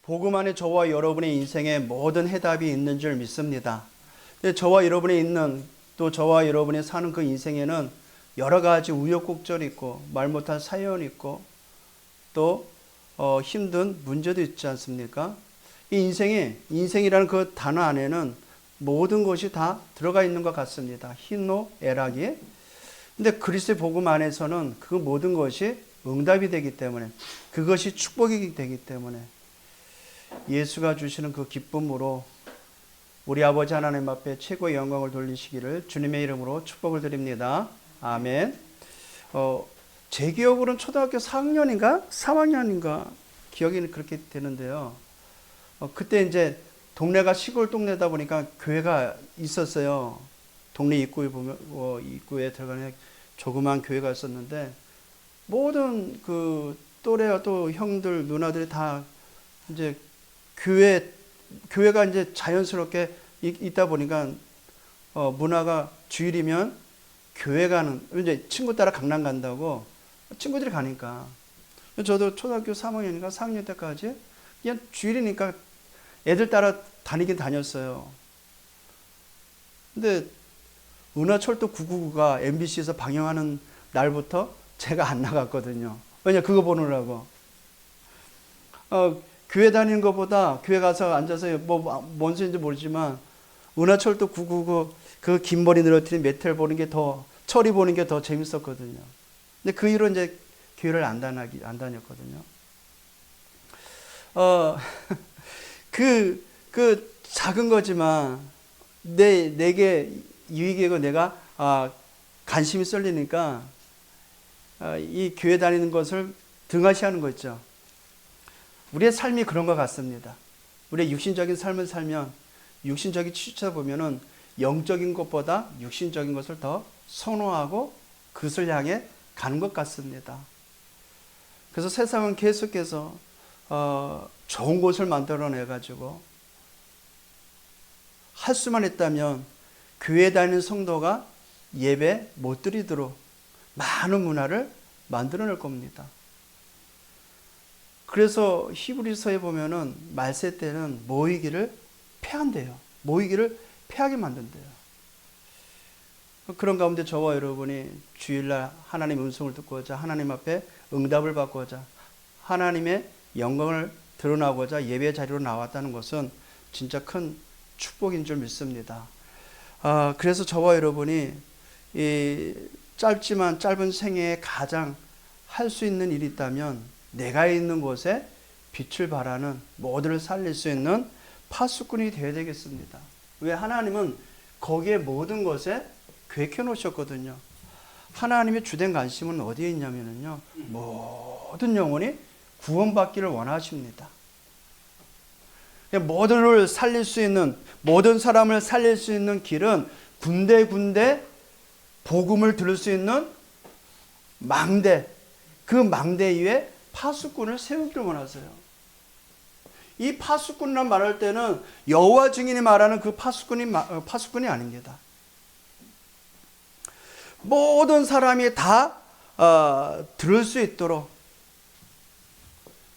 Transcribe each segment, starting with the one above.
복음 안에 저와 여러분의 인생에 모든 해답이 있는 줄 믿습니다. 근데 저와 여러분이 있는, 또 저와 여러분이 사는 그 인생에는 여러 가지 우여곡절이 있고 말 못할 사연이 있고 또 힘든 문제도 있지 않습니까? 이 인생이라는 그 단어 안에는 모든 것이 다 들어가 있는 것 같습니다. 희노애락이. 근데 그리스도의 복음 안에서는 그 모든 것이 응답이 되기 때문에, 그것이 축복이 되기 때문에 예수가 주시는 그 기쁨으로 우리 아버지 하나님 앞에 최고의 영광을 돌리시기를 주님의 이름으로 축복을 드립니다. 아멘. 제 기억으로는 초등학교 4학년인가 3학년인가 기억이 그렇게 되는데요. 그때 이제 동네가 시골 동네다 보니까 교회가 있었어요. 동네 입구에 보면 입구에 들어가는 조그만 교회가 있었는데, 모든 그 또래와 또 형들 누나들이 다 이제 교회가 이제 자연스럽게 있다 보니까 문화가 주일이면 교회 가는, 이제 친구 따라 강남 간다고 친구들이 가니까 저도 초등학교 3학년인가 4학년 때까지 그냥 주일이니까 애들 따라 다니긴 다녔어요. 근데 은하철도 999가 MBC에서 방영하는 날부터 제가 안 나갔거든요. 왜냐, 그거 보느라고. 교회 다니는 것보다 교회 가서 앉아서 뭔 소리인지 모르지만 은하철도 999 그 긴 머리 늘어뜨린 메텔 보는 게 더, 철이 보는 게 더 재밌었거든요. 근데 그 이후로 이제 교회를 안 다녔거든요. 그 작은 거지만 내게 유익이고 내가 관심이 쏠리니까 이 교회 다니는 것을 등하시하는 거 있죠. 우리의 삶이 그런 것 같습니다. 우리의 육신적인 삶을 살면, 육신적인 치우쳐 보면은 영적인 것보다 육신적인 것을 더 선호하고 그것을 향해 가는 것 같습니다. 그래서 세상은 계속해서 좋은 곳을 만들어내 가지고 할 수만 있다면 교회 다니는 성도가 예배 못 드리도록 많은 문화를 만들어낼 겁니다. 그래서 히브리서에 보면은 말세 때는 모이기를 패한대요. 모이기를 패하게 만든대요. 그런 가운데 저와 여러분이 주일날 하나님의 음성을 듣고자, 하나님 앞에 응답을 받고자, 하나님의 영광을 드러나고자 예배 자리로 나왔다는 것은 진짜 큰 축복인 줄 믿습니다. 그래서 저와 여러분이 이 짧지만 짧은 생애에 가장 할 수 있는 일이 있다면, 내가 있는 곳에 빛을 발하는, 모두를 살릴 수 있는 파수꾼이 되어야 되겠습니다. 왜? 하나님은 거기에 모든 것에 계획해 놓으셨거든요. 하나님의 주된 관심은 어디에 있냐면요, 모든 영혼이 구원받기를 원하십니다. 모두를 살릴 수 있는, 모든 사람을 살릴 수 있는 길은 군데군데 복음을 들을 수 있는 망대, 그 망대 위에 파수꾼을 세우기를 원하세요. 이 파수꾼이란 말할 때는 여호와 증인이 말하는 그 파수꾼이 아닙니다. 모든 사람이 다 들을 수 있도록.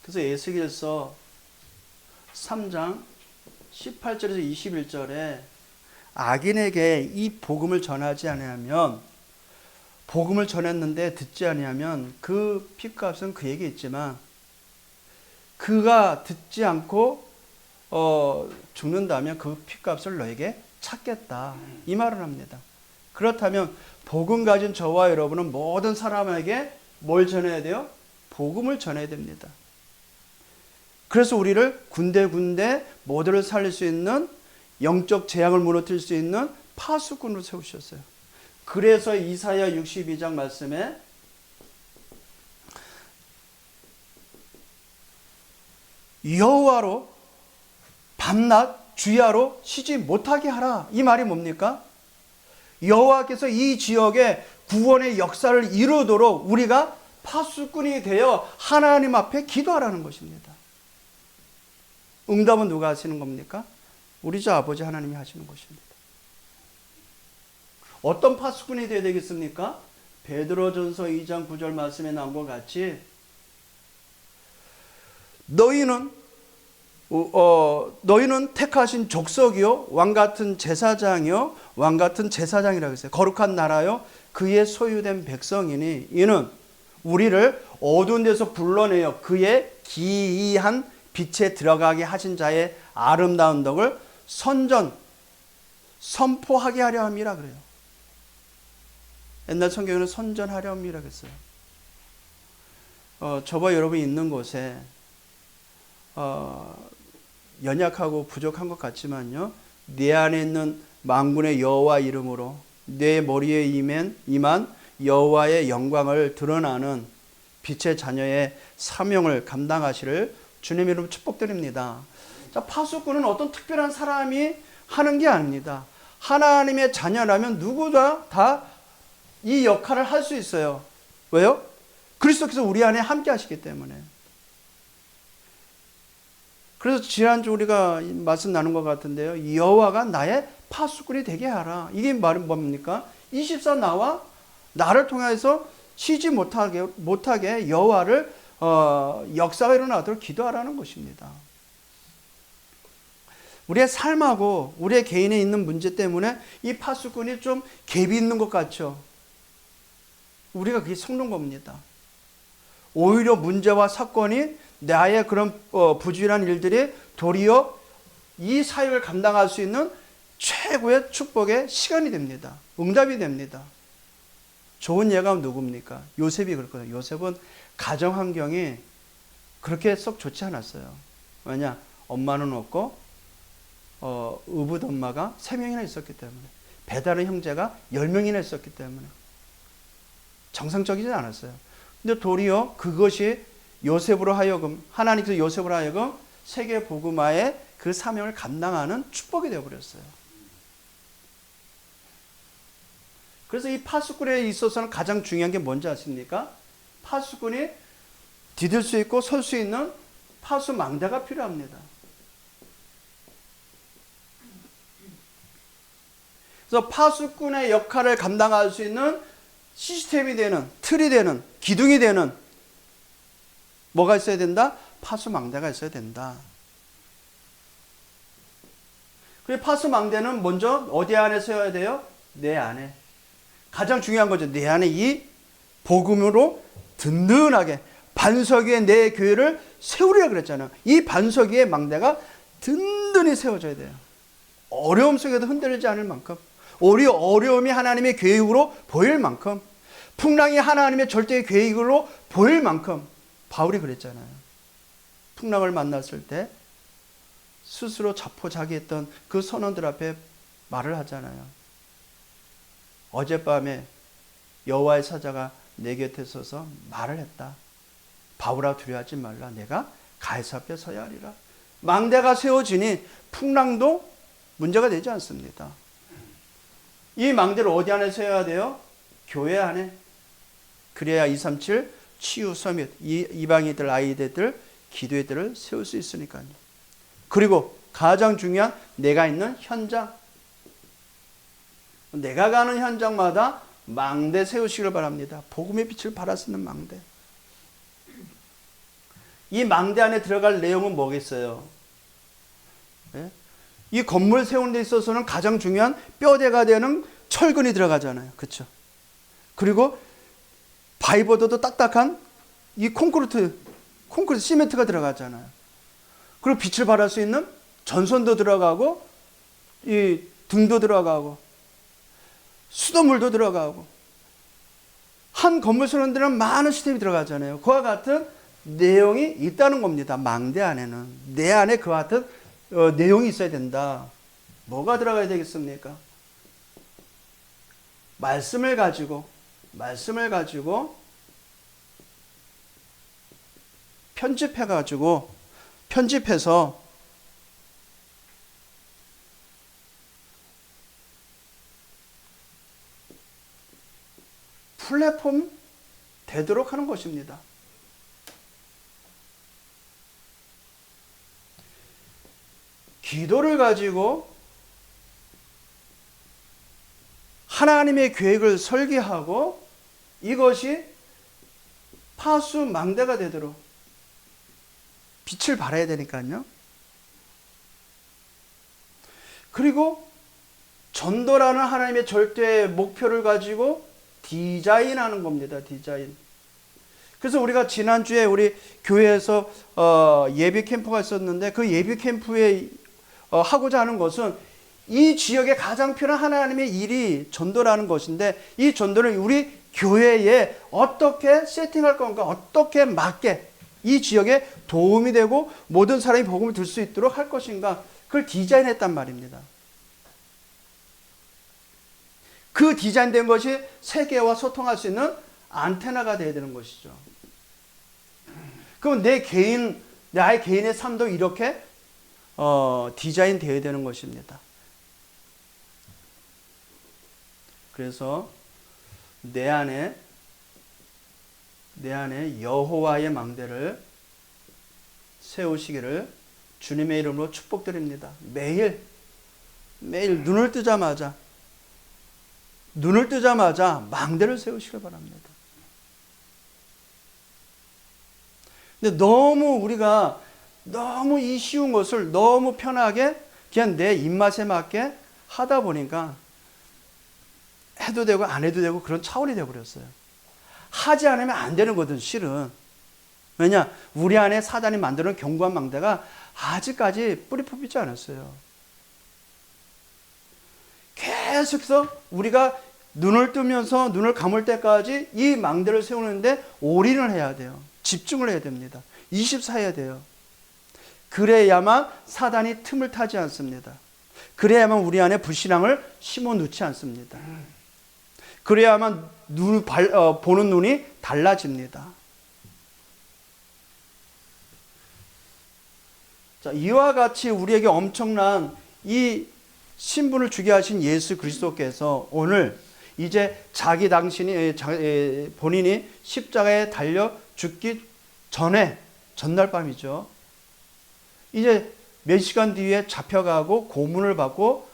그래서 에스겔서 3장 18절에서 21절에 악인에게 이 복음을 전하지 아니하면, 복음을 전했는데 듣지 아니하면 그 핏값은 그에게 있지만, 그가 듣지 않고 죽는다면 그 핏값을 너에게 찾겠다, 이 말을 합니다. 그렇다면 복음 가진 저와 여러분은 모든 사람에게 뭘 전해야 돼요? 복음을 전해야 됩니다. 그래서 우리를 군데군데 모두를 살릴 수 있는, 영적 재앙을 무너뜨릴 수 있는 파수꾼으로 세우셨어요. 그래서 이사야 62장 말씀에 여호와로 밤낮 주야로 쉬지 못하게 하라, 이 말이 뭡니까? 여호와께서 이 지역에 구원의 역사를 이루도록 우리가 파수꾼이 되어 하나님 앞에 기도하라는 것입니다. 응답은 누가 하시는 겁니까? 우리 주 아버지 하나님이 하시는 것입니다. 어떤 파수꾼이 되어야 되겠습니까? 베드로전서 2장 9절 말씀에 나온 것 같이 너희는 너희는 택하신 족속이요 왕 같은 제사장이요 왕 같은 제사장이라고 했어요. 거룩한 나라요 그의 소유된 백성이니 이는 우리를 어두운 데서 불러내어 그의 기이한 빛에 들어가게 하신 자의 아름다운 덕을 선포하게 하려 함이라 그래요. 옛날 성경에는 선전하려 함이라 그랬어요. 저와 여러분이 있는 곳에 연약하고 부족한 것 같지만요, 내 안에 있는 만군의 여호와 이름으로 내 머리에 임한 여호와의 영광을 드러나는 빛의 자녀의 사명을 감당하시를 주님의 이름으로 축복드립니다. 자, 파수꾼은 어떤 특별한 사람이 하는 게 아닙니다. 하나님의 자녀라면 누구나 다 이 역할을 할 수 있어요. 왜요? 그리스도께서 우리 안에 함께 하시기 때문에. 그래서 지난주 우리가 말씀 나눈 것 같은데요. 여호와가 나의 파수꾼이 되게 하라. 이게 말은 뭡니까? 24 나를 통해서 쉬지 못하게 여호와를 역사가 일어나도록 기도하라는 것입니다. 우리의 삶하고 우리의 개인에 있는 문제 때문에 이 파수꾼이 좀 갭이 있는 것 같죠. 우리가 그게 속는 겁니다. 오히려 문제와 사건이 나의 그런 부주의한 일들이 도리어 이 사역을 감당할 수 있는 최고의 축복의 시간이 됩니다. 응답이 됩니다. 좋은 예가 누굽니까? 요셉이 그렇거든요. 요셉은 가정 환경이 그렇게 썩 좋지 않았어요. 왜냐? 엄마는 없고 의붓 엄마가 3명이나 있었기 때문에, 배다른 형제가 10명이나 있었기 때문에 정상적이지 않았어요. 근데 도리어 그것이 요셉으로 하여금, 하나님께서 요셉으로 하여금 세계 복음화의 그 사명을 감당하는 축복이 되어버렸어요. 그래서 이 파수꾼에 있어서는 가장 중요한 게 뭔지 아십니까? 파수꾼이 디딜 수 있고 설 수 있는 파수망대가 필요합니다. 그래서 파수꾼의 역할을 감당할 수 있는 시스템이 되는, 틀이 되는, 기둥이 되는 뭐가 있어야 된다? 파수망대가 있어야 된다. 그리고 파수망대는 먼저 어디 안에 세워야 돼요? 내 안에. 가장 중요한 거죠. 내 안에 이 복음으로 든든하게 반석 위에 내 교회를 세우리라 그랬잖아요. 이 반석 위에 망대가 든든히 세워져야 돼요. 어려움 속에도 흔들리지 않을 만큼, 오히려 어려움이 하나님의 계획으로 보일 만큼, 풍랑이 하나님의 절대의 계획으로 보일 만큼. 바울이 그랬잖아요. 풍랑을 만났을 때 스스로 자포자기했던 그 선원들 앞에 말을 하잖아요. 어젯밤에 여호와의 사자가 내 곁에 서서 말을 했다. 바울아, 두려워하지 말라. 내가 가이사 앞에 서야 하리라. 망대가 세워지니 풍랑도 문제가 되지 않습니다. 이 망대를 어디 안에 세워야 돼요? 교회 안에. 그래야 237 치유 서밋, 이방인들, 아이들, 기도회들을 세울 수 있으니까요. 그리고 가장 중요한 내가 있는 현장. 내가 가는 현장마다 망대 세우시길 바랍니다. 복음의 빛을 발할 수 있는 망대. 이 망대 안에 들어갈 내용은 뭐겠어요? 네? 이 건물 세우는 데 있어서는 가장 중요한 뼈대가 되는 철근이 들어가잖아요. 그렇죠? 그리고 바위보다도 딱딱한 이 콘크리트 시멘트가 들어가잖아요. 그리고 빛을 발할 수 있는 전선도 들어가고, 이 등도 들어가고, 수돗물도 들어가고, 한 건물 세우는 데는 많은 시스템이 들어가잖아요. 그와 같은 내용이 있다는 겁니다. 망대 안에는. 내 안에 그와 같은 내용이 있어야 된다. 뭐가 들어가야 되겠습니까? 말씀을 가지고 편집해서 플랫폼 되도록 하는 것입니다. 기도를 가지고 하나님의 계획을 설계하고 이것이 파수망대가 되도록 빛을 발해야 되니까요. 그리고 전도라는 하나님의 절대 목표를 가지고 디자인하는 겁니다. 디자인. 그래서 우리가 지난주에 우리 교회에서 예비 캠프가 있었는데 그 예비 캠프에 하고자 하는 것은 이 지역에 가장 필요한 하나님의 일이 전도라는 것인데, 이 전도를 우리 교회에 어떻게 세팅할 건가, 어떻게 맞게 이 지역에 도움이 되고 모든 사람이 복음을 들 수 있도록 할 것인가, 그걸 디자인했단 말입니다. 그 디자인된 것이 세계와 소통할 수 있는 안테나가 되어야 되는 것이죠. 그럼 나의 개인의 삶도 이렇게 디자인 되어야 되는 것입니다. 그래서 내 안에 여호와의 망대를 세우시기를 주님의 이름으로 축복드립니다. 매일 눈을 뜨자마자 망대를 세우시길 바랍니다. 근데 우리가 너무 이 쉬운 것을 너무 편하게 그냥 내 입맛에 맞게 하다 보니까 해도 되고 안 해도 되고 그런 차원이 되어버렸어요. 하지 않으면 안 되는 거든 실은. 왜냐? 우리 안에 사단이 만드는 견고한 망대가 아직까지 뿌리 뽑히지 않았어요. 계속해서 우리가 눈을 뜨면서 눈을 감을 때까지 이 망대를 세우는데 올인을 해야 돼요. 집중을 해야 됩니다. 24 해야 돼요. 그래야만 사단이 틈을 타지 않습니다. 그래야만 우리 안에 불신앙을 심어 놓지 않습니다. 그래야만 보는 눈이 달라집니다. 자, 이와 같이 우리에게 엄청난 이 신분을 주게 하신 예수 그리스도께서 오늘 이제 본인이 십자가에 달려 죽기 전에 전날 밤이죠. 이제 몇 시간 뒤에 잡혀가고 고문을 받고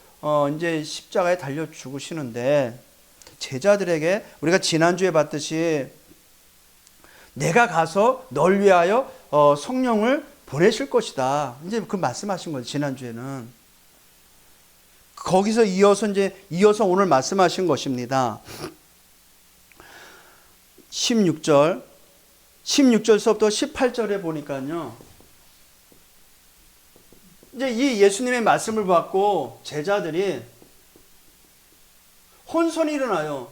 이제 십자가에 달려 죽으시는데, 제자들에게 우리가 지난주에 봤듯이 내가 가서 널 위하여 성령을 보내실 것이다. 이제 그 말씀하신 거예요. 지난주에는. 거기서 이어서 오늘 말씀하신 것입니다. 16절서부터 18절에 보니까요. 이제 이 예수님의 말씀을 받고 제자들이 혼선이 일어나요.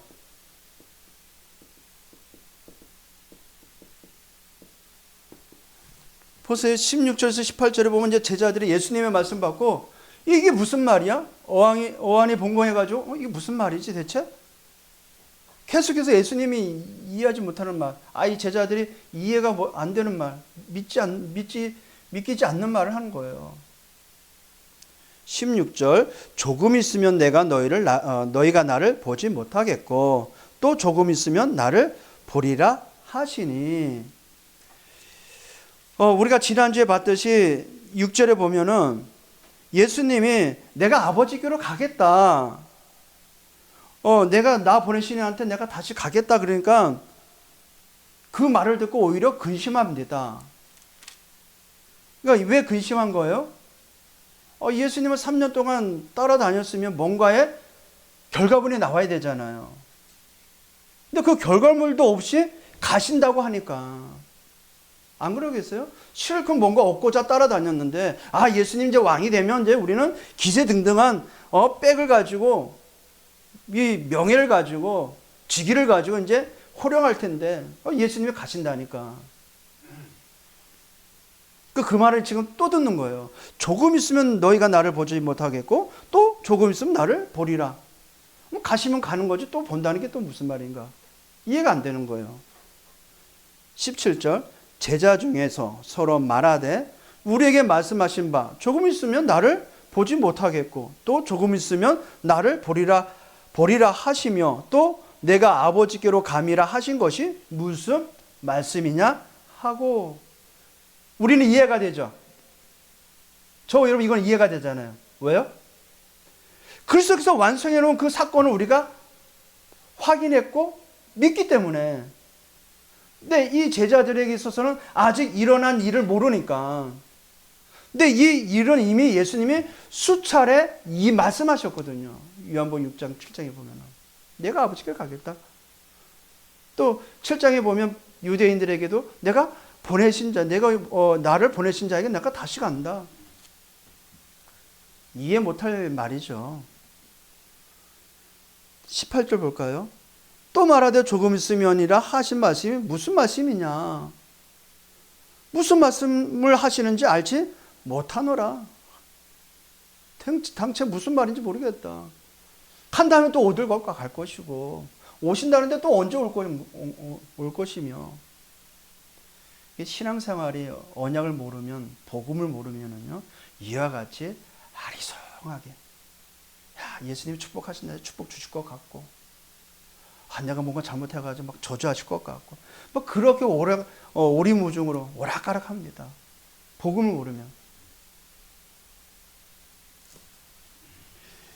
보세요. 16절에서 18절에 보면 이제 제자들이 예수님의 말씀 받고 이게 무슨 말이야? 어안이 봉건해가지고 이게 무슨 말이지 대체? 계속해서 예수님이 이해하지 못하는 말, 이 제자들이 이해가 안 되는 말, 믿기지 않는 말을 하는 거예요. 16절, 조금 있으면 내가 너희가 나를 보지 못하겠고 또 조금 있으면 나를 보리라 하시니. 우리가 지난주에 봤듯이 6절에 보면은 예수님이 내가 아버지께로 가겠다. 내가 나 보내신 이한테 내가 다시 가겠다. 그러니까 그 말을 듣고 오히려 근심합니다. 그러니까 왜 근심한 거예요? 예수님을 3년 동안 따라다녔으면 뭔가의 결과물이 나와야 되잖아요. 근데 그 결과물도 없이 가신다고 하니까 안 그러겠어요? 실컷 뭔가 얻고자 따라다녔는데 예수님 이제 왕이 되면 이제 우리는 기세등등한 백을 가지고 이 명예를 가지고 직위를 가지고 이제 호령할 텐데 예수님이 가신다니까. 그 말을 지금 또 듣는 거예요. 조금 있으면 너희가 나를 보지 못하겠고 또 조금 있으면 나를 보리라. 가시면 가는 거지 또 본다는 게 또 무슨 말인가. 이해가 안 되는 거예요. 17절, 제자 중에서 서로 말하되 우리에게 말씀하신 바 조금 있으면 나를 보지 못하겠고 또 조금 있으면 나를 보리라 하시며 또 내가 아버지께로 감이라 하신 것이 무슨 말씀이냐 하고. 우리는 이해가 되죠. 여러분 이건 이해가 되잖아요. 왜요? 그리스도께서 완성해 놓은 그 사건을 우리가 확인했고 믿기 때문에. 근데 이 제자들에게 있어서는 아직 일어난 일을 모르니까 근데 이 일은 이미 예수님이 수차례 이 말씀하셨거든요. 요한복음 6장 7장에 보면 내가 아버지께 가겠다. 또 7장에 보면 유대인들에게도 내가 보내신 자, 내가 나를 보내신 자에게 내가 다시 간다. 이해 못할 말이죠. 18절 볼까요? 또 말하되 조금 있으면이라 하신 말씀이 무슨 말씀이냐? 무슨 말씀을 하시는지 알지 못하노라. 당최 무슨 말인지 모르겠다. 간다면 또 어딜 갈 것이고, 오신다는데 또 언제 올 것이며. 신앙생활이 언약을 모르면, 복음을 모르면은요, 이와 같이 아리송하게, 야, 예수님이 축복하신다, 축복 주실 것 같고, 내가 뭔가 잘못해가지고 막 저주하실 것 같고, 뭐 그렇게 오리무중으로 오락가락합니다. 복음을 모르면.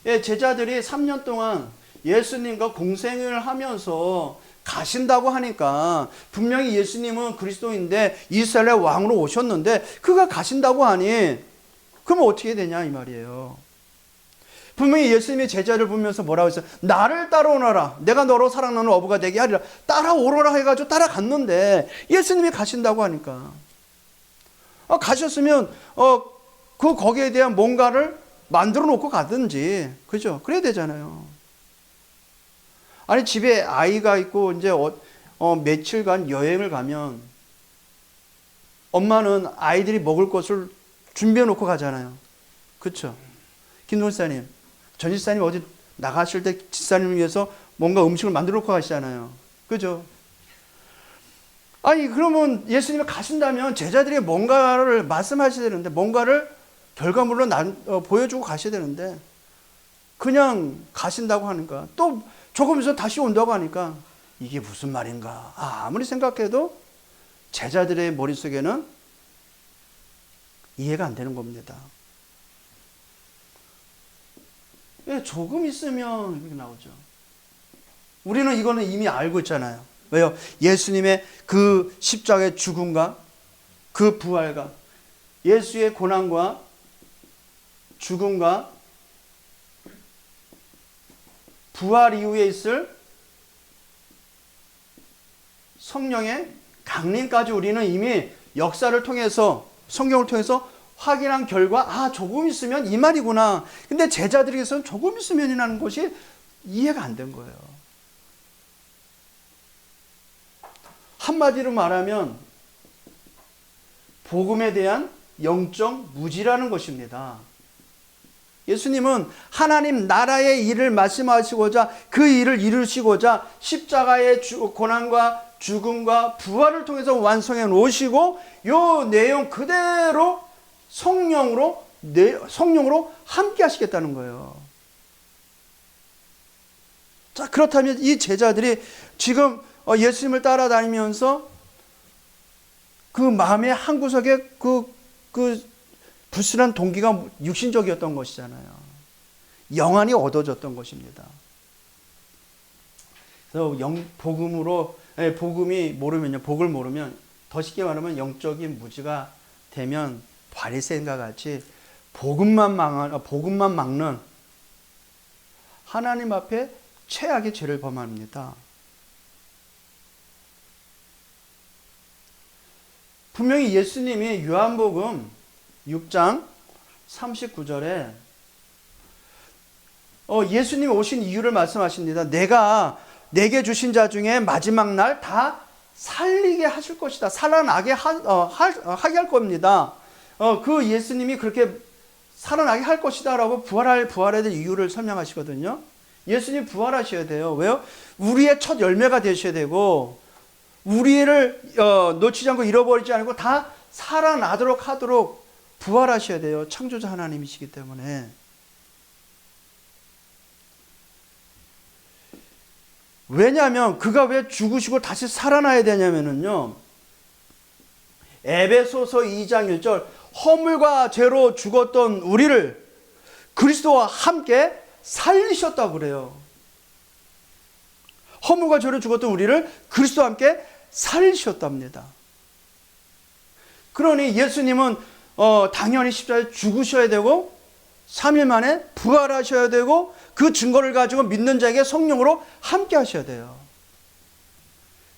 예, 제자들이 3년 동안 예수님과 공생을 하면서 가신다고 하니까 분명히 예수님은 그리스도인데 이스라엘의 왕으로 오셨는데 그가 가신다고 하니 그러면 어떻게 되냐 이 말이에요. 분명히 예수님이 제자를 보면서 뭐라고 했어요? 나를 따라오너라. 내가 너로 사랑나는 어부가 되게 하리라. 따라오너라 해가지고 따라갔는데 예수님이 가신다고 하니까 가셨으면 거기에 대한 뭔가를 만들어 놓고 가든지, 그죠? 그래야 되잖아요. 아니, 집에 아이가 있고, 이제, 며칠간 여행을 가면, 엄마는 아이들이 먹을 것을 준비해 놓고 가잖아요. 그쵸? 김동사님, 전 집사님 어디 나가실 때 집사님을 위해서 뭔가 음식을 만들어 놓고 가시잖아요. 그죠? 아니, 그러면 예수님이 가신다면 제자들이 뭔가를 말씀하셔야 되는데, 뭔가를 결과물로 보여주고 가셔야 되는데 그냥 가신다고 하니까 또 조금 있어 다시 온다고 하니까 이게 무슨 말인가. 아무리 생각해도 제자들의 머릿속에는 이해가 안 되는 겁니다. 예, 조금 있으면 이렇게 나오죠. 우리는 이거는 이미 알고 있잖아요. 왜요? 예수님의 그 십자가의 죽음과 그 부활과 예수의 고난과 죽음과 부활 이후에 있을 성령의 강림까지 우리는 이미 역사를 통해서 성경을 통해서 확인한 결과 조금 있으면 이 말이구나. 근데 제자들에게서는 조금 있으면이라는 것이 이해가 안 된 거예요. 한마디로 말하면 복음에 대한 영적 무지라는 것입니다. 예수님은 하나님 나라의 일을 말씀하시고자 그 일을 이루시고자 십자가의 고난과 죽음과 부활을 통해서 완성해 놓으시고 요 내용 그대로 성령으로 함께 하시겠다는 거예요. 자, 그렇다면 이 제자들이 지금 예수님을 따라다니면서 그 마음의 한구석에 그 불순한 동기가 육신적이었던 것이잖아요. 영안이 얻어졌던 것입니다. 그래서 복음을 모르면 더 쉽게 말하면 영적인 무지가 되면 바리새인과 같이 복음만 막는 하나님 앞에 최악의 죄를 범합니다. 분명히 예수님이 요한복음 6장 39절에 예수님이 오신 이유를 말씀하십니다. 내가 내게 주신 자 중에 마지막 날 다 살리게 하실 것이다. 살아나게 하게 할 겁니다. 그 예수님이 그렇게 살아나게 할 것이다 라고 부활해야 될 이유를 설명하시거든요. 예수님 부활하셔야 돼요. 왜요? 우리의 첫 열매가 되셔야 되고 우리를 놓치지 않고 잃어버리지 않고 다 살아나도록 하도록 부활하셔야 돼요. 창조자 하나님이시기 때문에. 왜냐하면 그가 왜 죽으시고 다시 살아나야 되냐면요. 에베소서 2장 1절 허물과 죄로 죽었던 우리를 그리스도와 함께 살리셨다고 그래요. 허물과 죄로 죽었던 우리를 그리스도와 함께 살리셨답니다. 그러니 예수님은 당연히 십자가에 죽으셔야 되고 3일 만에 부활하셔야 되고 그 증거를 가지고 믿는 자에게 성령으로 함께 하셔야 돼요.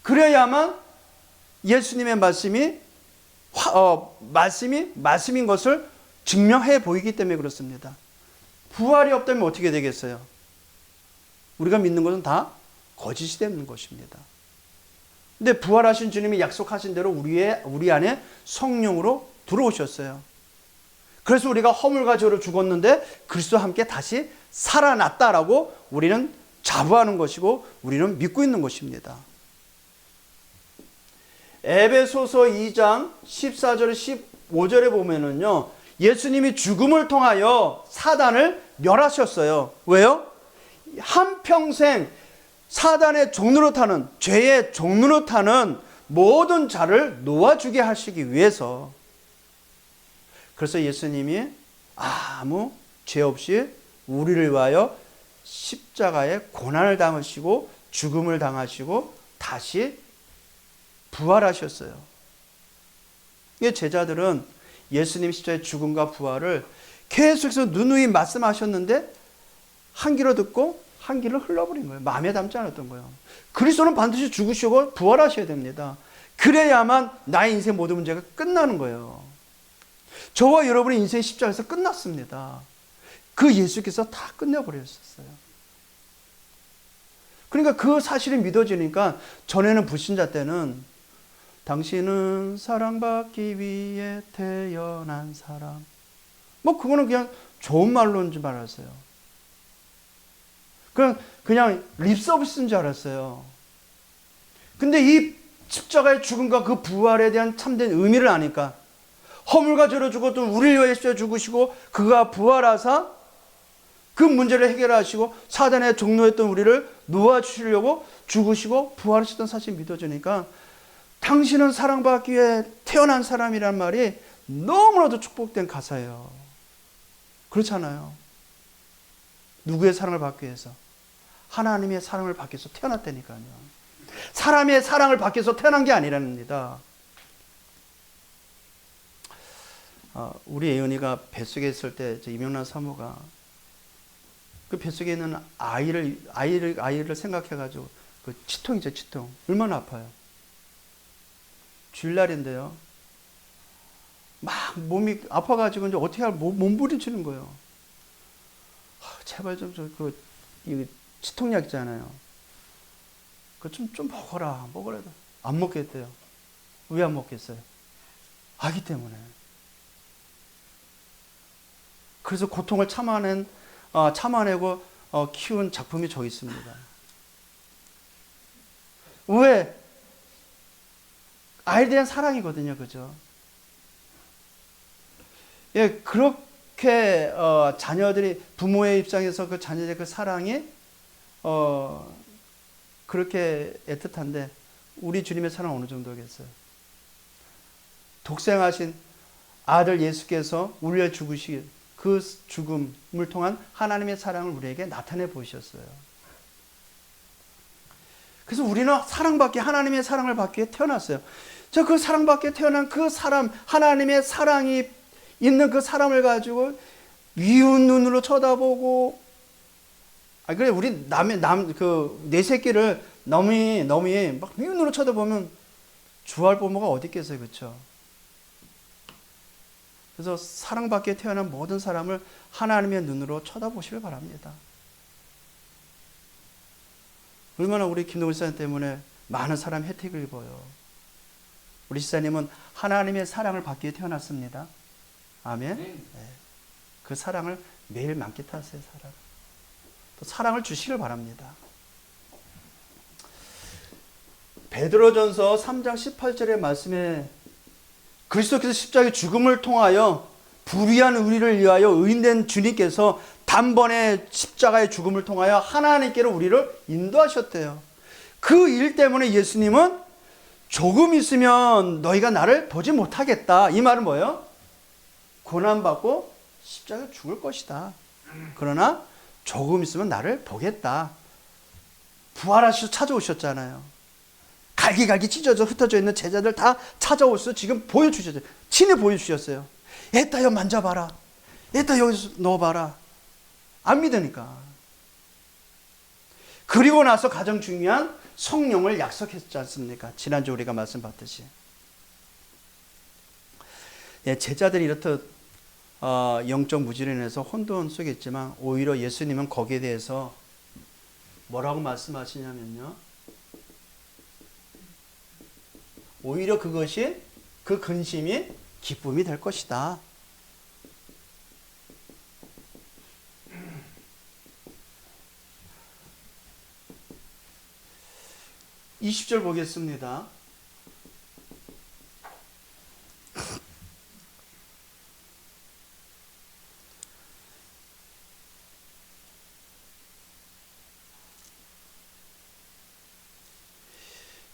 그래야만 예수님의 말씀인 것을 증명해 보이기 때문에 그렇습니다. 부활이 없다면 어떻게 되겠어요? 우리가 믿는 것은 다 거짓이 되는 것입니다. 근데 부활하신 주님이 약속하신 대로 우리 안에 성령으로 들어오셨어요. 그래서 우리가 허물과 죄로 죽었는데 그리스도와 함께 다시 살아났다라고 우리는 자부하는 것이고 우리는 믿고 있는 것입니다. 에베소서 2장 14절 15절에 보면은요, 예수님이 죽음을 통하여 사단을 멸하셨어요. 왜요? 한평생 사단의 종로로 타는, 죄의 종로로 타는 모든 자를 놓아주게 하시기 위해서. 그래서 예수님이 아무 죄 없이 우리를 위하여 십자가에 고난을 당하시고 죽음을 당하시고 다시 부활하셨어요. 이 제자들은 예수님 십자가의 죽음과 부활을 계속해서 누누이 말씀하셨는데 한 귀로 듣고 한 귀로 흘러버린 거예요. 마음에 담지 않았던 거예요. 그리스도는 반드시 죽으시고 부활하셔야 됩니다. 그래야만 나의 인생 모든 문제가 끝나는 거예요. 저와 여러분의 인생이 십자가에서 끝났습니다. 그 예수께서 다 끝내버렸었어요. 그러니까 그 사실이 믿어지니까 전에는 불신자 때는 당신은 사랑받기 위해 태어난 사람, 그거는 그냥 좋은 말로인 줄 알았어요. 그냥 립서비스인 줄 알았어요. 근데 이 십자가의 죽음과 그 부활에 대한 참된 의미를 아니까, 허물과 죄로 죽었던 우리를 위해 십자가에 죽으시고 그가 부활하사 그 문제를 해결하시고 사단의 종로였던 우리를 놓아주시려고 죽으시고 부활하셨던 사실이 믿어지니까 당신은 사랑받기 위해 태어난 사람이란 말이 너무나도 축복된 가사예요. 그렇잖아요. 누구의 사랑을 받기 위해서? 하나님의 사랑을 받기 위해서 태어났다니까요. 사람의 사랑을 받기 위해서 태어난 게 아니랍니다. 우리 예은이가 뱃속에 있을 때 이명란 사모가 그 뱃속에 있는 아이를 생각해가지고 그 치통이죠, 치통. 얼마나 아파요. 주일날인데요. 막 몸이 아파가지고 이제 어떻게 몸부림치는 거예요. 제발 이 치통약 있잖아요. 그거 좀 먹어라. 먹으라도 안 먹겠대요. 왜 안 먹겠어요? 아기 때문에. 그래서 고통을 참아내고 키운 작품이 저기 있습니다. 왜? 아이에 대한 사랑이거든요. 그죠? 예, 그렇게 자녀들이 부모의 입장에서 그 자녀들의 그 사랑이 그렇게 애틋한데 우리 주님의 사랑 어느 정도겠어요? 독생하신 아들 예수께서 우리를 죽으시기 그 죽음을 통한 하나님의 사랑을 우리에게 나타내 보이셨어요. 그래서 우리는 사랑받기, 하나님의 사랑을 받기 위해 태어났어요. 그 사랑받기 위해 태어난 그 사람, 하나님의 사랑이 있는 그 사람을 가지고 미운 눈으로 쳐다보고, 그래, 우리 내 새끼를 너무 막 미운 눈으로 쳐다보면 주할 부모가 어디 있겠어요, 그렇죠? 그래서 사랑받기 위해 태어난 모든 사람을 하나님의 눈으로 쳐다보시길 바랍니다. 얼마나 우리 김동훈 시사님 때문에 많은 사람 혜택을 입어요. 우리 시사님은 하나님의 사랑을 받기 위해 태어났습니다. 아멘. 네. 그 사랑을 매일 만끽하세요. 또 사랑을 주시길 바랍니다. 베드로전서 3장 18절의 말씀에 그리스도께서 십자가의 죽음을 통하여 불의한 우리를 위하여 의인된 주님께서 단번에 십자가의 죽음을 통하여 하나님께로 우리를 인도하셨대요. 그 일 때문에 예수님은 조금 있으면 너희가 나를 보지 못하겠다. 이 말은 뭐예요? 고난받고 십자가에 죽을 것이다. 그러나 조금 있으면 나를 보겠다. 부활하셔서 찾아오셨잖아요. 갈기갈기 찢어져 흩어져 있는 제자들 다 찾아오셔서 지금 보여주셨어요. 친히 보여주셨어요. 에따 만져봐라. 에따 여기서 넣어봐라. 안 믿으니까. 그리고 나서 가장 중요한 성령을 약속했지 않습니까? 지난주 우리가 말씀 받듯이. 예, 제자들이 이렇듯 영적 무지로 인해서 혼돈 속에 있지만 오히려 예수님은 거기에 대해서 뭐라고 말씀하시냐면요. 오히려 그것이 그 근심이 기쁨이 될 것이다. 20절 보겠습니다.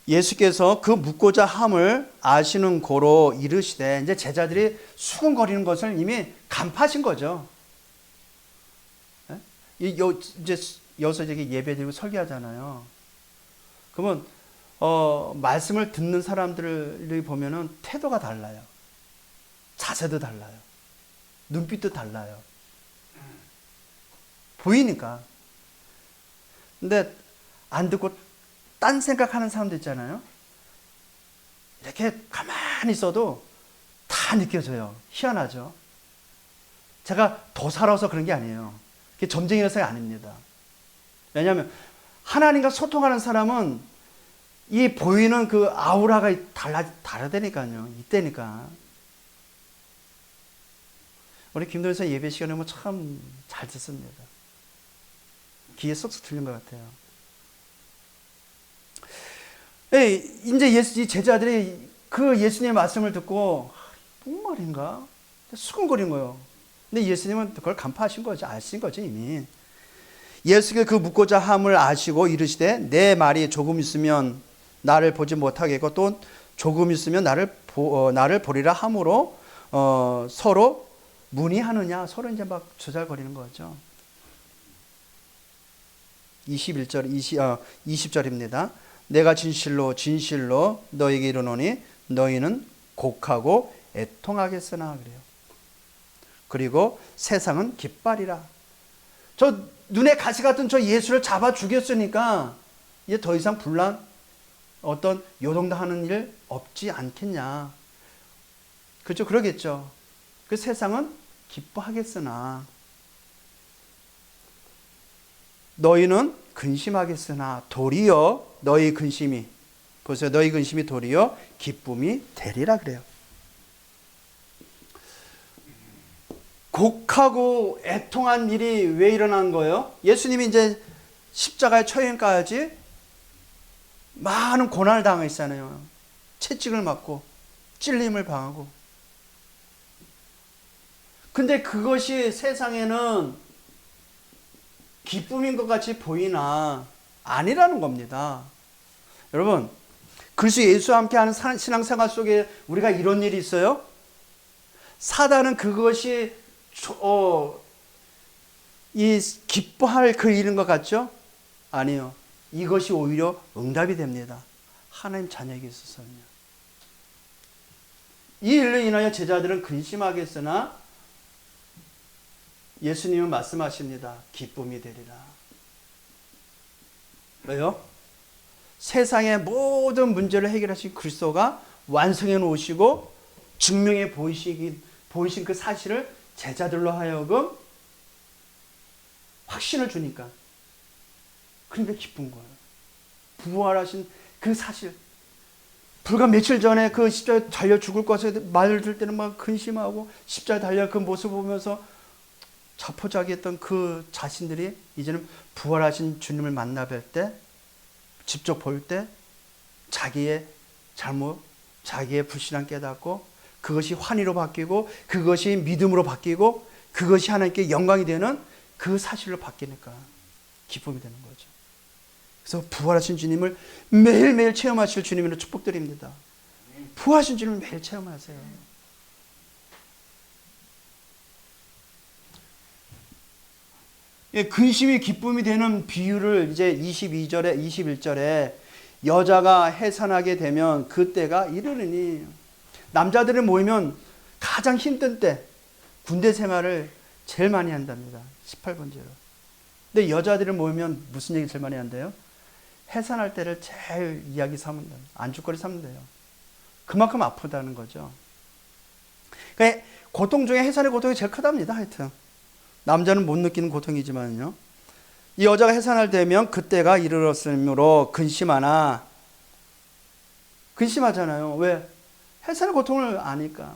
예수께서 그 묻고자 함을 아시는 고로 이르시되, 이제 제자들이 수군거리는 것을 이미 간파하신 거죠. 이제 여기서 예배드리고 설교하잖아요. 그러면 말씀을 듣는 사람들을 보면은 태도가 달라요. 자세도 달라요. 눈빛도 달라요. 보이니까. 근데 안 듣고 딴 생각하는 사람도 있잖아요. 이렇게 가만히 있어도 다 느껴져요. 희한하죠. 제가 더 살아서 그런 게 아니에요. 그게 점쟁이라서 아닙니다. 왜냐하면 하나님과 소통하는 사람은 이 보이는 그 아우라가 다르다니까요. 이때니까. 우리 김도현 예배 시간에 보면 참 잘 듣습니다. 귀에 쏙쏙 들린 것 같아요. 예, 이제 이 제자들이 그 예수님의 말씀을 듣고 뭔 말인가? 수근거린 거예요. 근데 예수님은 그걸 간파하신 거죠. 아신 거죠, 이미. 예수께 그 묻고자 함을 아시고 이르시되 내 말이 조금 있으면 나를 보지 못하겠고 또 조금 있으면 나를 보리라 함으로 서로 문의하느냐. 서로 이제 막 조잘거리는 거죠. 20절입니다. 내가 진실로 진실로 너에게 이르노니 너희는 곡하고 애통하겠으나 그래요. 그리고 세상은 깃발이라. 저 눈에 가시 같은 저 예수를 잡아 죽였으니까 이제 더 이상 분란 어떤 요동당하는 일 없지 않겠냐. 그렇죠? 그러겠죠. 그 세상은 기뻐하겠으나 너희는 근심하겠으나 도리어 너희 근심이, 보세요. 너희 근심이 도리어 기쁨이 되리라 그래요. 곡하고 애통한 일이 왜 일어난 거예요? 예수님이 이제 십자가의 처형까지 많은 고난을 당했잖아요. 채찍을 맞고 찔림을 당하고. 근데 그것이 세상에는 기쁨인 것 같이 보이나 아니라는 겁니다. 여러분, 그리스도 예수와 함께하는 신앙생활 속에 우리가 이런 일이 있어요? 사단은 그것이 이 기뻐할 그 일인 것 같죠? 아니요. 이것이 오히려 응답이 됩니다. 하나님 자녀에게 있어서는요. 이 일로 인하여 제자들은 근심하겠으나 예수님은 말씀하십니다. 기쁨이 되리라. 왜요? 세상의 모든 문제를 해결하신 그리스도가 완성해 놓으시고 증명해 보이신 그 사실을 제자들로 하여금 확신을 주니까. 그러니까 기쁜 거예요. 부활하신 그 사실. 불과 며칠 전에 그 십자가에 달려 죽을 것에 말을 들 때는 막 근심하고 십자가에 달려 그 모습을 보면서 자포자기했던 그 자신들이 이제는 부활하신 주님을 만나 뵐 때, 직접 볼 때 자기의 잘못, 자기의 불신앙 깨닫고 그것이 환희로 바뀌고 그것이 믿음으로 바뀌고 그것이 하나님께 영광이 되는 그 사실로 바뀌니까 기쁨이 되는 거죠. 그래서 부활하신 주님을 매일매일 체험하실 주님으로 축복드립니다. 부활하신 주님을 매일 체험하세요. 예, 근심이 기쁨이 되는 비유를 이제 22절에 21절에 여자가 해산하게 되면 그때가 이르르니, 남자들이 모이면 가장 힘든 때 군대 생활을 제일 많이 한답니다. 18번째로. 근데 여자들이 모이면 무슨 얘기 제일 많이 한대요? 해산할 때를 제일 이야기 삼는다. 안주거리 삼는데요. 그만큼 아프다는 거죠. 그러니까 고통 중에 해산의 고통이 제일 크답니다. 하여튼 남자는 못 느끼는 고통이지만요. 이 여자가 해산할 때면 그때가 이르렀으므로 근심하나. 근심하잖아요. 왜? 해산의 고통을 아니까.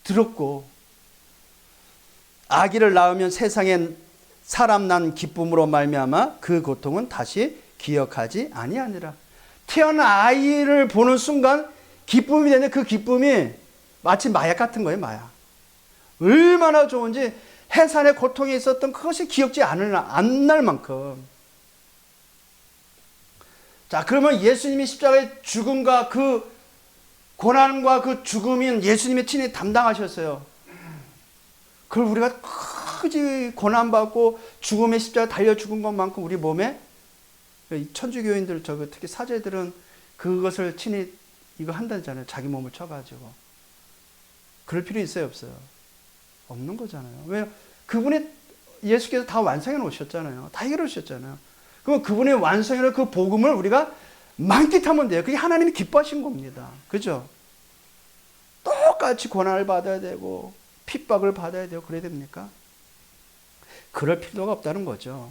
들었고 아기를 낳으면 세상엔 사람 난 기쁨으로 말미암아 그 고통은 다시 기억하지 아니하니라. 태어난 아이를 보는 순간 기쁨이 되는데 그 기쁨이 마치 마약 같은 거예요. 마약. 얼마나 좋은지 해산의 고통이 있었던 그것이 기억지 않을 만큼. 자, 그러면 예수님이 십자가의 죽음과 그 고난과 그 죽음인 예수님의 친히 담당하셨어요. 그걸 우리가 크지 고난받고 죽음의 십자가 달려 죽은 것만큼 우리 몸에 천주교인들 특히 사제들은 그것을 친히 이거 한다잖아요. 자기 몸을 쳐가지고. 그럴 필요 있어요, 없어요? 없는 거잖아요. 왜? 그분이 예수께서 다 완성해 놓으셨잖아요. 다 해결해 주셨잖아요. 그럼 그분의 완성해 놓은 그 복음을 우리가 만끽하면 돼요. 그게 하나님이 기뻐하신 겁니다. 그죠? 똑같이 고난을 받아야 되고 핍박을 받아야 되고 그래야 됩니까? 그럴 필요가 없다는 거죠.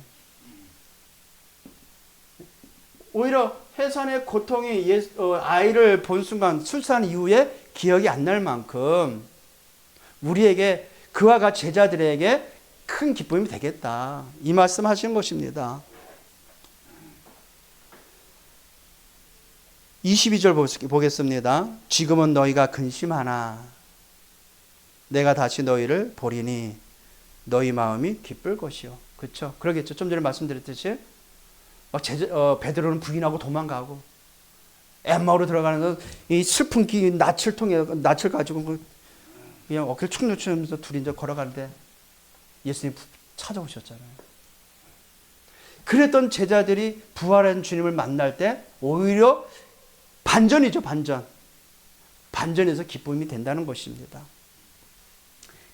오히려 해산의 고통이 아이를 본 순간 출산 이후에 기억이 안 날 만큼 우리에게 그와 같이 제자들에게 큰 기쁨이 되겠다. 이 말씀 하신 것입니다. 22절 보겠습니다. 지금은 너희가 근심하나 내가 다시 너희를 보리니 너희 마음이 기쁠 것이요. 그렇죠? 그러겠죠. 좀 전에 말씀드렸듯이 막 베드로는 부인하고 도망가고 엠마오로 들어가는 이 슬픈 낯을 가지고 그냥 어깨를 축 늦추면서 둘이 이제 걸어가는데 예수님 찾아오셨잖아요. 그랬던 제자들이 부활한 주님을 만날 때 오히려 반전이죠, 반전. 반전에서 기쁨이 된다는 것입니다.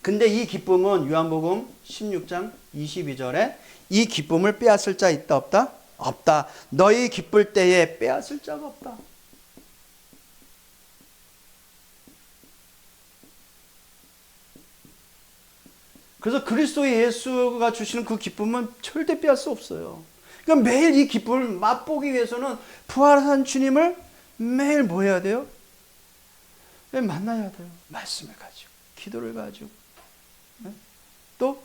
근데 이 기쁨은 요한복음 16장 22절에 이 기쁨을 빼앗을 자 있다 없다? 없다. 너희 기쁠 때에 빼앗을 자가 없다. 그래서 그리스도 예수가 주시는 그 기쁨은 절대 빼앗을 수 없어요. 그러니까 매일 이 기쁨을 맛보기 위해서는 부활한 주님을 매일 뭐 해야 돼요? 매일 만나야 돼요. 말씀을 가지고, 기도를 가지고, 또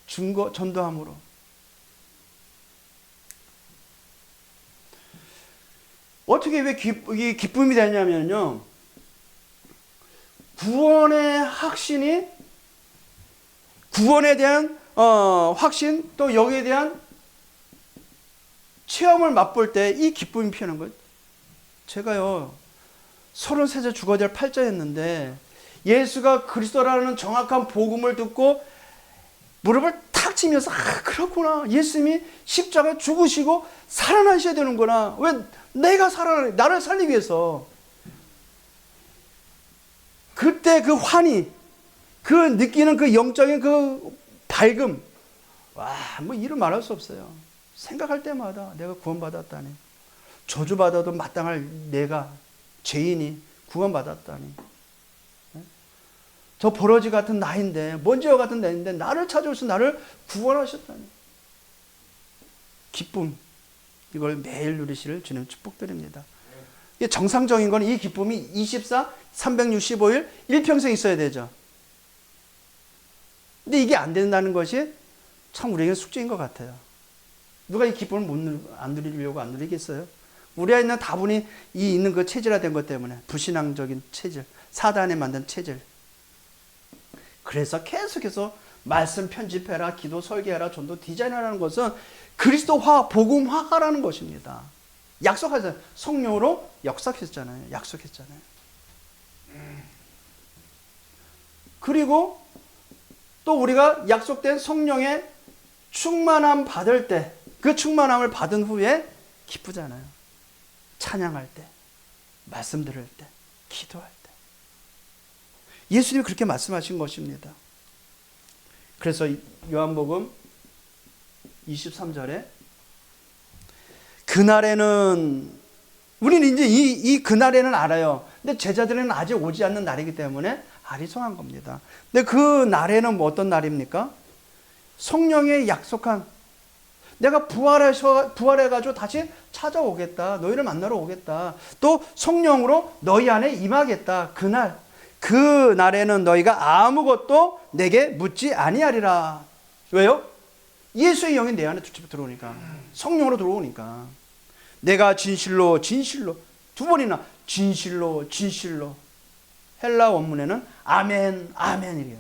전도함으로. 어떻게 왜 이 기쁨이 되냐면요. 구원의 확신이 구원에 대한 확신 또 여기에 대한 체험을 맛볼 때 이 기쁨이 피어난 거예요. 제가요 33세 죽어야 될 팔자였는데 예수가 그리스도라는 정확한 복음을 듣고 무릎을 탁 치면서 그렇구나. 예수님이 십자가에 죽으시고 살아나셔야 되는구나. 왜 내가 나를 살리기 위해서. 그때 그 환희, 그 느끼는 그 영적인 그 밝음. 와, 뭐 이루 말할 수 없어요. 생각할 때마다 내가 구원받았다니. 저주받아도 마땅할 내가 죄인이 구원받았다니. 저 버러지 같은 나인데, 먼지와 같은 나인데 나를 찾아오셔서 나를 구원하셨다니. 기쁨, 이걸 매일 누리시를 주님 축복드립니다. 이게 정상적인 건 이 기쁨이 24, 365일, 일평생 있어야 되죠. 근데 이게 안 된다는 것이 참 우리에게 숙제인 것 같아요. 누가 이 기쁨을 안 누리려고 안 누리겠어요? 우리 안에 있는 다분히 있는 그 체질화된 것 때문에, 불신앙적인 체질, 사단에 만든 체질. 그래서 계속해서 말씀 편집해라, 기도 설계해라, 전도 디자인하라는 것은 그리스도화, 복음화라는 것입니다. 약속하잖아요. 성령으로 역사했잖아요. 약속했잖아요. 그리고 또 우리가 약속된 성령의 충만함 받을 때, 그 충만함을 받은 후에 기쁘잖아요. 찬양할 때, 말씀 들을 때, 기도할 때. 예수님이 그렇게 말씀하신 것입니다. 그래서 요한복음 23절에 그날에는, 우리는 이제 이 그날에는 알아요. 근데 제자들은 아직 오지 않는 날이기 때문에 아리송한 겁니다. 근데 그 날에는 뭐 어떤 날입니까? 성령의 약속한, 내가 부활해가지고 다시 찾아오겠다. 너희를 만나러 오겠다. 또 성령으로 너희 안에 임하겠다. 그날, 그 날에는 너희가 아무것도 내게 묻지 아니하리라. 왜요? 예수의 영이 내 안에 들어오니까, 성령으로 들어오니까. 내가 진실로 진실로, 두 번이나 진실로 진실로. 헬라 원문에는 아멘 아멘이래요.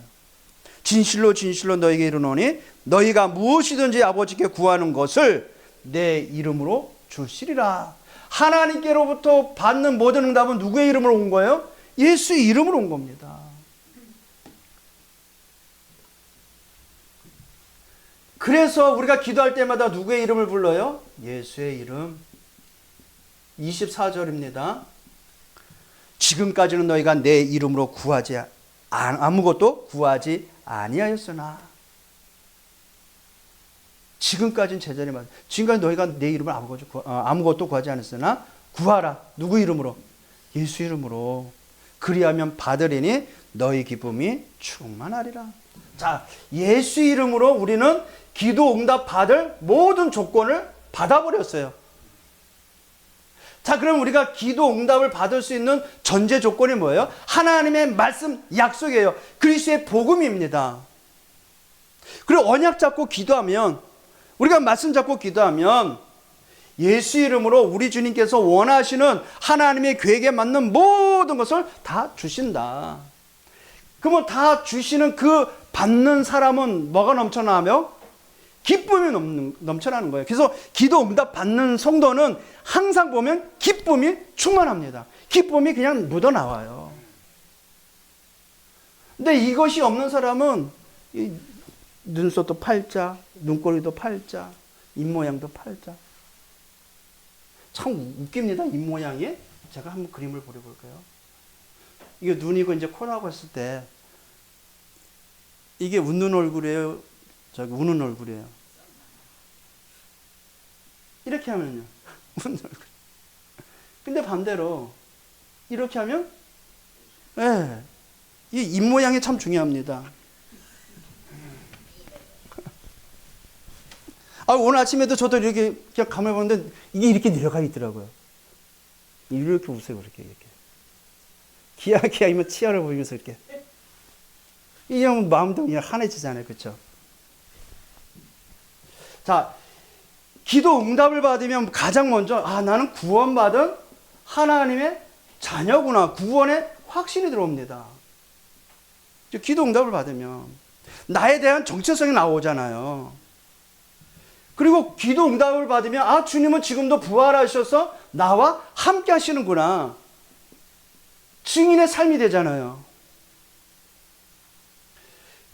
진실로 진실로 너희에게 이르노니 너희가 무엇이든지 아버지께 구하는 것을 내 이름으로 주시리라. 하나님께로부터 받는 모든 응답은 누구의 이름으로 온 거예요? 예수의 이름으로 온 겁니다. 그래서 우리가 기도할 때마다 누구의 이름을 불러요? 예수의 이름. 24절입니다. 지금까지는 너희가 내 이름으로 아무것도 구하지 아니하였으나. 지금까지는 제자리 말. 지금까지 너희가 내 이름을 아무것도 구하지 않았으나 구하라. 누구 이름으로? 예수 이름으로. 그리하면 받으리니 너희 기쁨이 충만하리라. 자, 예수 이름으로 우리는 기도 응답 받을 모든 조건을 받아버렸어요. 자, 그럼 우리가 기도 응답을 받을 수 있는 전제 조건이 뭐예요? 하나님의 말씀 약속이에요. 그리스도의 복음입니다. 그리고 언약 잡고 기도하면, 우리가 말씀 잡고 기도하면 예수 이름으로 우리 주님께서 원하시는 하나님의 계획에 맞는 모든 것을 다 주신다. 그러면 다 주시는 그 받는 사람은 뭐가 넘쳐나며? 기쁨이 넘쳐나는 거예요. 그래서 기도 응답 받는 성도는 항상 보면 기쁨이 충만합니다. 기쁨이 그냥 묻어나와요. 근데 이것이 없는 사람은 눈썹도 팔자, 눈꼬리도 팔자, 입모양도 팔자. 참 웃깁니다. 입모양이. 제가 한번 그림을 그려볼까요? 이게 눈이고 이제 코라고 했을 때 이게 웃는 얼굴이에요? 저기 우는 얼굴이에요? 이렇게 하면요. 웃는 얼굴. 근데 반대로 이렇게 하면, 네, 이 입모양이 참 중요합니다. 오늘 아침에도 저도 이렇게 그냥 가만히 보는데 이게 이렇게 내려가 있더라고요. 이렇게 웃어요, 이렇게. 기하기하면 치아를 보이면서 이렇게. 이러면 마음도 그냥 환해지잖아요. 그렇죠? 자, 기도 응답을 받으면 가장 먼저 나는 구원받은 하나님의 자녀구나. 구원의 확신이 들어옵니다. 기도 응답을 받으면 나에 대한 정체성이 나오잖아요. 그리고 기도 응답을 받으면 주님은 지금도 부활하셔서 나와 함께 하시는구나. 증인의 삶이 되잖아요.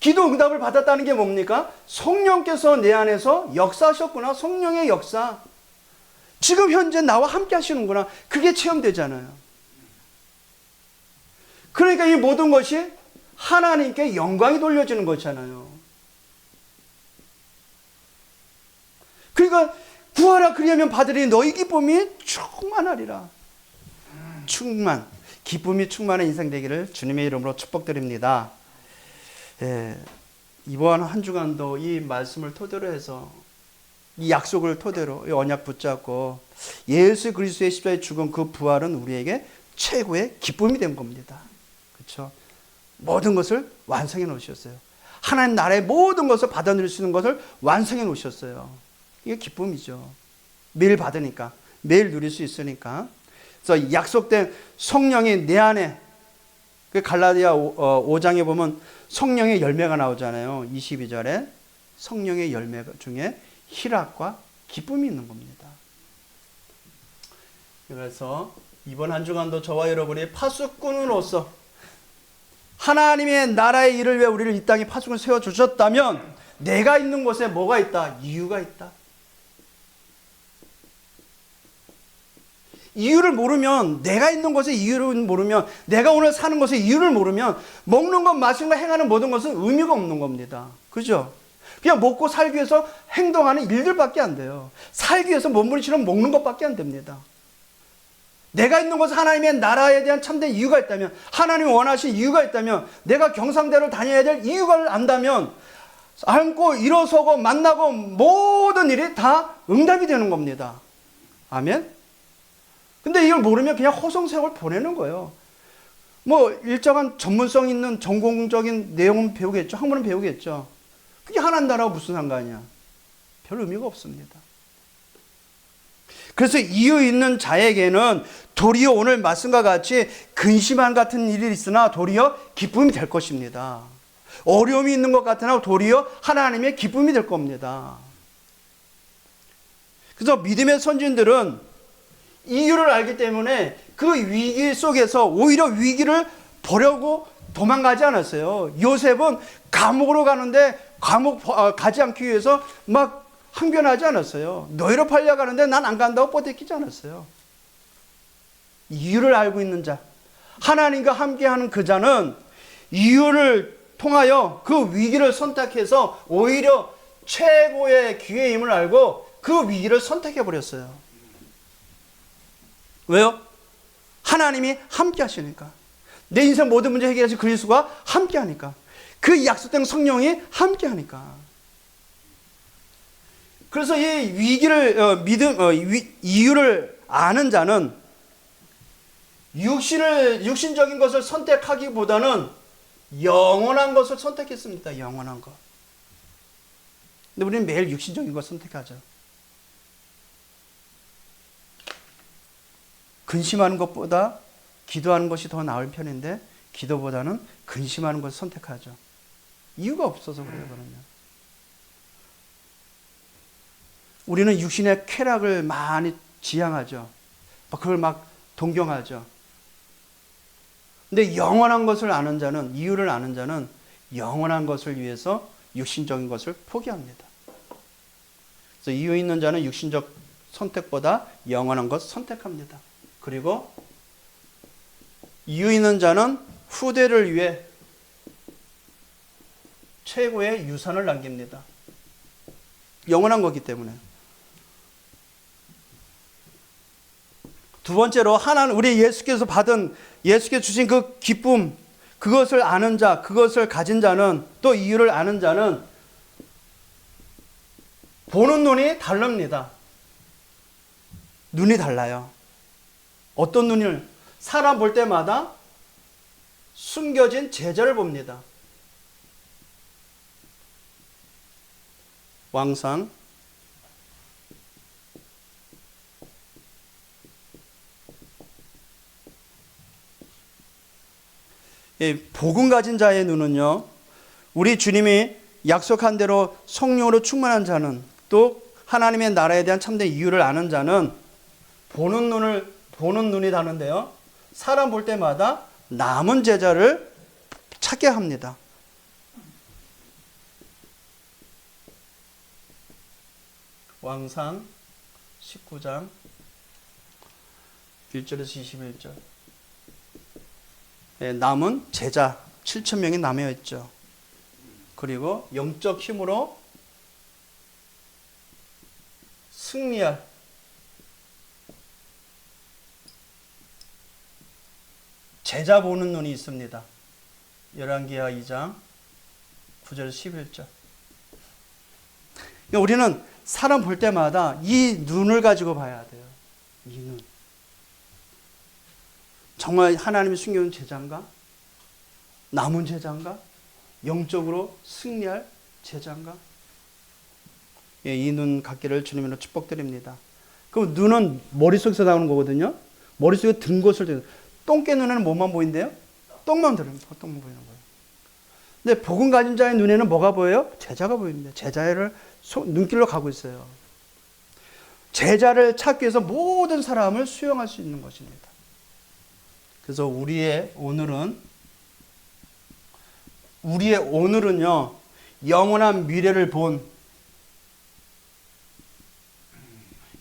기도 응답을 받았다는 게 뭡니까? 성령께서 내 안에서 역사하셨구나. 성령의 역사. 지금 현재 나와 함께 하시는구나. 그게 체험되잖아요. 그러니까 이 모든 것이 하나님께 영광이 돌려지는 것이잖아요. 그러니까 구하라 그리하면 받으리니 너희 기쁨이 충만하리라. 충만. 기쁨이 충만한 인생 되기를 주님의 이름으로 축복드립니다. 이번 한 주간도 이 말씀을 토대로 해서, 이 약속을 토대로 이 언약 붙잡고 예수 그리스도의 십자가에 죽은 그 부활은 우리에게 최고의 기쁨이 된 겁니다. 그렇죠? 모든 것을 완성해 놓으셨어요. 하나님 나라의 모든 것을 받아 누릴 수 있는 것을 완성해 놓으셨어요. 이게 기쁨이죠. 매일 받으니까, 매일 누릴 수 있으니까. 그래서 약속된 성령이 내 안에, 그 갈라디아 5장에 보면 성령의 열매가 나오잖아요. 22절에 성령의 열매 중에 희락과 기쁨이 있는 겁니다. 그래서 이번 한 주간도 저와 여러분이 파수꾼으로서 하나님의 나라의 일을 위해 우리를 이 땅에 파수꾼을 세워주셨다면 내가 있는 곳에 뭐가 있다? 이유가 있다. 이유를 모르면, 내가 있는 것의 이유를 모르면, 내가 오늘 사는 것의 이유를 모르면 먹는 것, 마시는 것, 행하는 모든 것은 의미가 없는 겁니다. 그죠? 그냥 먹고 살기 위해서 행동하는 일들밖에 안 돼요. 살기 위해서 몸부림치는 먹는 것밖에 안 됩니다. 내가 있는 것은 하나님의 나라에 대한 참된 이유가 있다면, 하나님이 원하신 이유가 있다면, 내가 경상대를 다녀야 될 이유가 안다면 앉고 일어서고 만나고 모든 일이 다 응답이 되는 겁니다. 아멘? 근데 이걸 모르면 그냥 허송세월 보내는 거예요. 뭐 일정한 전문성 있는 전공적인 내용은 배우겠죠. 학문은 배우겠죠. 그게 하나님 나라와 무슨 상관이야? 별 의미가 없습니다. 그래서 이유 있는 자에게는 도리어 오늘 말씀과 같이 근심한 같은 일이 있으나 도리어 기쁨이 될 것입니다. 어려움이 있는 것 같으나 도리어 하나님의 기쁨이 될 겁니다. 그래서 믿음의 선진들은 이유를 알기 때문에 그 위기 속에서 오히려 위기를 보려고 도망가지 않았어요. 요셉은 감옥으로 가는데 감옥 가지 않기 위해서 막 항변하지 않았어요. 너희로 팔려가는데 난 안 간다고 뻗대끼지 않았어요. 이유를 알고 있는 자, 하나님과 함께하는 그 자는 이유를 통하여 그 위기를 선택해서 오히려 최고의 기회임을 알고 그 위기를 선택해버렸어요. 왜요? 하나님이 함께 하시니까. 내 인생 모든 문제 해결하신 그리스도가 함께 하니까. 그 약속된 성령이 함께 하니까. 그래서 이 위기를 이유를 아는 자는 육신적인 것을 선택하기보다는 영원한 것을 선택했습니다. 영원한 것. 근데 우리는 매일 육신적인 것 선택하죠. 근심하는 것보다 기도하는 것이 더 나을 편인데 기도보다는 근심하는 것을 선택하죠. 이유가 없어서 그래요. 그러면 우리는 육신의 쾌락을 많이 지향하죠. 그걸 막 동경하죠. 근데 영원한 것을 아는 자는, 이유를 아는 자는 영원한 것을 위해서 육신적인 것을 포기합니다. 그래서 이유 있는 자는 육신적 선택보다 영원한 것 선택합니다. 그리고 이유 있는 자는 후대를 위해 최고의 유산을 남깁니다. 영원한 거기 때문에. 두 번째로 하나는 우리 예수께서 주신 그 기쁨, 그것을 아는 자, 그것을 가진 자는, 또 이유를 아는 자는 보는 눈이 다릅니다. 눈이 달라요. 어떤 눈을? 사람 볼 때마다 숨겨진 제자를 봅니다. 왕상 1 복음 가진 자의 눈은요, 우리 주님이 약속한 대로 성령으로 충만한 자는, 또 하나님의 나라에 대한 참된 이유를 아는 자는 보는 눈이 다른데요, 사람 볼 때마다 남은 제자를 찾게 합니다. 왕상 19장 1절에서 21절. 남은 제자 7,000명이 남아 있죠. 그리고 영적 힘으로 승리할 제자 보는 눈이 있습니다. 열왕기하 2장 9절에서 11절. 우리는 사람 볼 때마다 이 눈을 가지고 봐야 돼요. 이 눈. 정말 하나님이 숨겨놓은 제자인가? 남은 제자인가? 영적으로 승리할 제자인가? 이 눈 갖기를 주님으로 축복드립니다. 그럼 눈은 머릿속에서 나오는 거거든요. 머릿속에 든 것을, 똥개 눈에는 뭐만 보인대요? 똥만 보이는 거예요. 근데 복음 가진 자의 눈에는 뭐가 보여요? 제자가 보입니다. 제자를 눈길로 가고 있어요. 제자를 찾기 위해서 모든 사람을 수용할 수 있는 것입니다. 그래서 우리의 오늘은요, 영원한 미래를 본,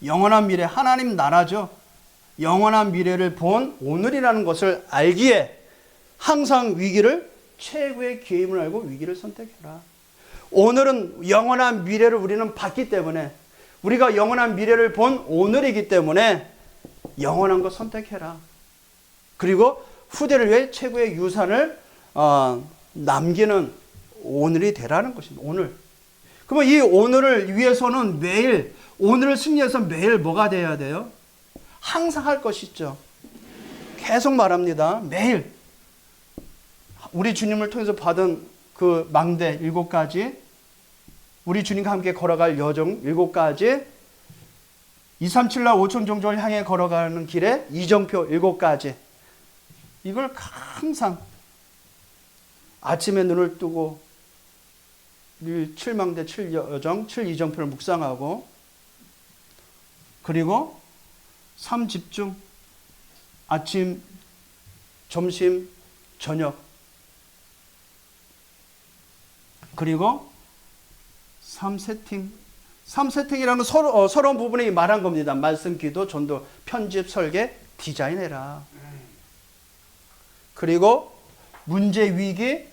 영원한 미래, 하나님 나라죠. 영원한 미래를 본 오늘이라는 것을 알기에 항상 위기를 최고의 기회임을 알고 위기를 선택해라. 오늘은 영원한 미래를 우리는 봤기 때문에, 우리가 영원한 미래를 본 오늘이기 때문에 영원한 것 선택해라. 그리고 후대를 위해 최고의 유산을 남기는 오늘이 되라는 것입니다. 오늘. 그러면 이 오늘을 위해서는 매일, 오늘을 승리해서 매일 뭐가 돼야 돼요? 항상 할 것이 있죠. 계속 말합니다. 매일. 우리 주님을 통해서 받은 그 망대 7가지, 우리 주님과 함께 걸어갈 여정 7가지, 237날 5천 종족을 향해 걸어가는 길에 이정표 7가지, 이걸 항상 아침에 눈을 뜨고 7망대 7여정 7이정표를 묵상하고, 그리고 3집중, 아침, 점심, 저녁, 그리고 3세팅. 3세팅이라는 서러운 부분에 말한 겁니다. 말씀, 기도, 전도, 편집, 설계, 디자인해라. 그리고 문제 위기,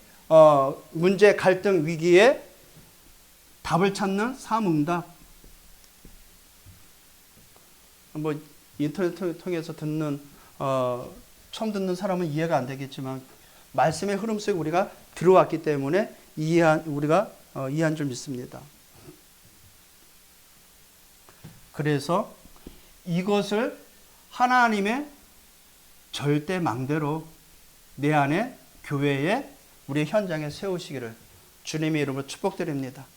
문제 갈등 위기에 답을 찾는 삶응답. 뭐 인터넷 통해서 듣는 처음 듣는 사람은 이해가 안 되겠지만 말씀의 흐름 속에 우리가 들어왔기 때문에 우리가 이해한 줄 믿습니다. 그래서 이것을 하나님의 절대 망대로 내 안에, 교회에, 우리 현장에 세우시기를 주님의 이름으로 축복드립니다.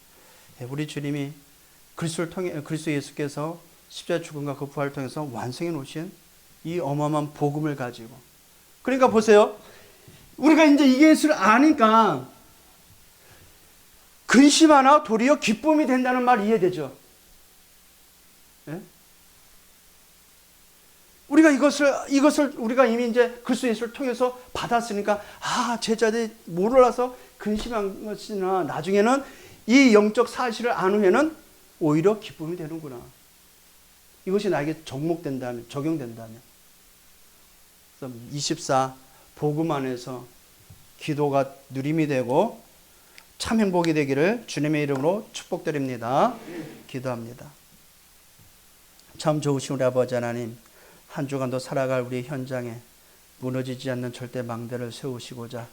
우리 주님이 그리스도 예수께서 십자가 죽음과 그 부활을 통해서 완성해 놓으신 이 어마어마한 복음을 가지고, 그러니까 보세요. 우리가 이제 이 예수를 아니까 근심 하나 도리어 기쁨이 된다는 말 이해되죠? 예? 우리가 이것을 우리가 이미 이제 그리스도 예수를 통해서 받았으니까, 제자들이 몰라서 근심한 것이나 나중에는 이 영적 사실을 안 후에는 오히려 기쁨이 되는구나. 이것이 나에게 적용된다면. 그래서 24 복음 안에서 기도가 누림이 되고 참 행복이 되기를 주님의 이름으로 축복드립니다. 기도합니다. 참 좋으신 우리 아버지 하나님, 한 주간도 살아갈 우리 현장에 무너지지 않는 절대 망대를 세우시고자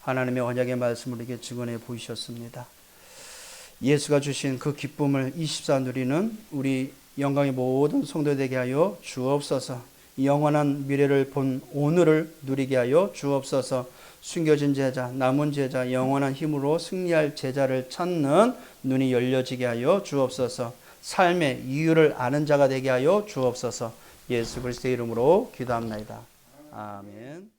하나님의 언약의 말씀을 우리에게 증언해 보이셨습니다. 예수가 주신 그 기쁨을 24 누리는 우리 영광의 모든 성도 되게 하여 주옵소서. 영원한 미래를 본 오늘을 누리게 하여 주옵소서. 숨겨진 제자, 남은 제자, 영원한 힘으로 승리할 제자를 찾는 눈이 열려지게 하여 주옵소서. 삶의 이유를 아는 자가 되게 하여 주옵소서. 예수 그리스도의 이름으로 기도합니다. 아멘.